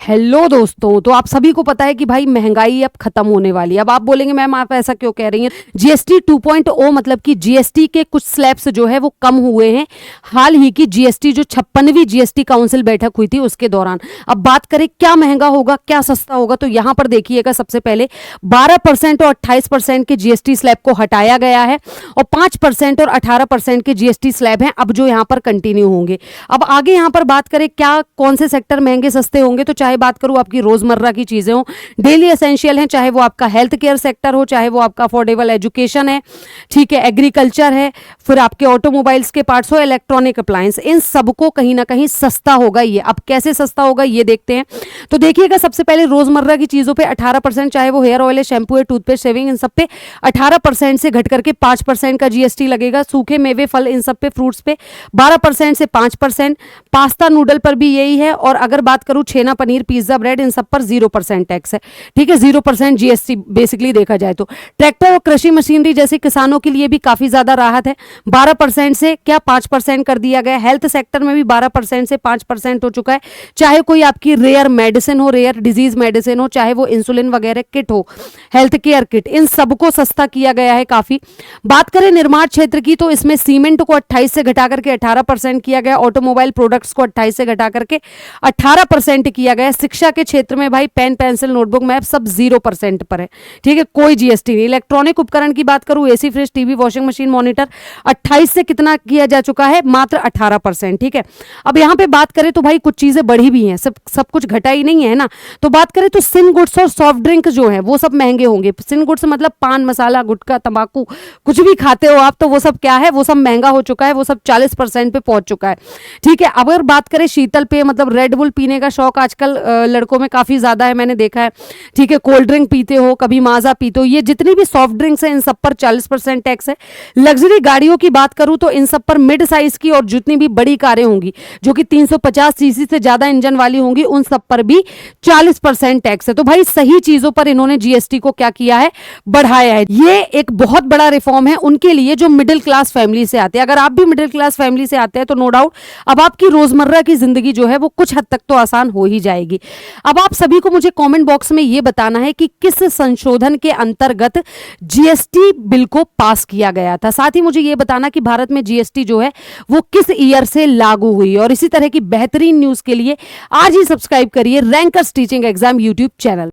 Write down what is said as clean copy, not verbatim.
Hello दोस्तों। तो आप सभी को पता है कि भाई महंगाई अब खत्म होने वाली है। अब आप बोलेंगे मैम आप ऐसा क्यों कह रही हैं। जीएसटी 2.0 मतलब कि जीएसटी के कुछ स्लैब्स जो है वो कम हुए हैं हाल ही की जीएसटी जो 56वीं जीएसटी काउंसिल बैठक हुई थी उसके दौरान। अब बात करें क्या महंगा होगा क्या सस्ता होगा, तो यहां पर देखिएगा सबसे पहले 12% और 28% के जीएसटी स्लैब को हटाया गया है और 5% और 18% के जीएसटी स्लैब हैं अब जो यहां पर कंटिन्यू होंगे। अब आगे यहां पर बात करें क्या कौन से सेक्टर महंगे सस्ते होंगे, तो चाहे बात करूं आपकी रोजमर्रा की चीजें हो, डेली एसेंशियल है, चाहे वो आपका हेल्थ केयर सेक्टर हो, चाहे वो आपका अफोर्डेबल एजुकेशन है, ठीक है, एग्रीकल्चर है, फिर आपके ऑटोमोबाइल्स के पार्ट्स हो, इलेक्ट्रॉनिक अप्लायंस, इन सबको कहीं ना कहीं सस्ता होगा ये। अब कैसे सस्ता होगा ये देखते हैं। तो देखिएगा सबसे पहले रोजमर्रा की चीजों पे 18%, चाहे वो हेयर ऑयल है, शैम्पू है, टूथपेस्ट, शेविंग, इन सब पे 18% से घट करके 5% का जीएसटी लगेगा। सूखे मेवे फल इन सब पे, फ्रूट्स पे 12% से 5%, पास्ता नूडल पर भी यही है। और अगर बात करूं छेना पनीर पिज्जा ब्रेड इन सब पर 0% टैक्स है, ठीक है, 0% जीएसटी बेसिकली देखा जाए तो। ट्रैक्टर और कृषि मशीनरी जैसे किसानों के लिए भी काफी ज्यादा राहत है, 12% से क्या 5% कर दिया गया। हेल्थ सेक्टर में भी 12% से 5% हो चुका है, चाहे कोई आपकी रेयर मेडिसिन हो, रेयर डिजीज मेडिसिन हो, चाहे वो इंसुलिन वगैरह किट हो, हेल्थ केयर किट, इन सबको सस्ता किया गया है काफी। बात करें निर्माण क्षेत्र की तो इसमें सीमेंट को 28 से घटा करके 18% किया गया, ऑटोमोबाइल प्रोडक्ट्स को 28 से घटा करके 18% किया गया। शिक्षा के क्षेत्र में भाई पेन पेंसिल नोटबुक मैप सब 0% पर है, ठीक है, कोई जीएसटी नहीं। इलेक्ट्रॉनिक उपकरण की बात करूं, AC fridge TV washing machine monitor 28 से कितना किया जा चुका है, मात्र 18%, ठीक है। अब यहां पे बात करें तो भाई कुछ चीजें बढ़ी भी हैं, सब कुछ घटा ही नहीं है ना। तो बात करें तो सिन गुड्स और सॉफ्ट ड्रिंक जो है वो सब महंगे होंगे। सिन गुड्स मतलब पान मसाला गुटखा तंबाकू कुछ भी खाते हो आप, तो वो सब क्या है, वो सब महंगा हो चुका है, वो सब 40% पे पहुंच चुका है, ठीक है। अगर बात करें शीतल पेय मतलब रेड बुल पीने का शौक आजकल लड़कों में काफी ज्यादा है, मैंने देखा है, ठीक है, कोल्ड ड्रिंक पीते हो, कभी माजा पीते हो, ये जितनी भी सॉफ्ट ड्रिंक्स हैं इन सब पर 40% टैक्स है। लग्जरी गाड़ियों की बात करूं तो इन सब पर मिड साइज की और जितनी भी बड़ी कारें होंगी जो कि 350 सीसी से ज्यादा इंजन वाली होंगी उन सब पर भी 40% टैक्स है। तो भाई सही चीजों पर इन्होंने जीएसटी को क्या किया है, बढ़ाया है। ये एक बहुत बड़ा रिफॉर्म है उनके लिए जो मिडिल क्लास फैमिली से आते हैं। अगर आप भी मिडिल क्लास फैमिली से आते हैं तो नो डाउट अब आपकी रोजमर्रा की जिंदगी जो है वो कुछ हद तक तो आसान हो ही जाएगी। अब आप सभी को मुझे कमेंट बॉक्स में यह बताना है कि किस संशोधन के अंतर्गत जीएसटी बिल को पास किया गया था। साथ ही मुझे यह बताना कि भारत में जीएसटी जो है वो किस ईयर से लागू हुई। और इसी तरह की बेहतरीन न्यूज के लिए आज ही सब्सक्राइब करिए rankers teaching exam YouTube channel.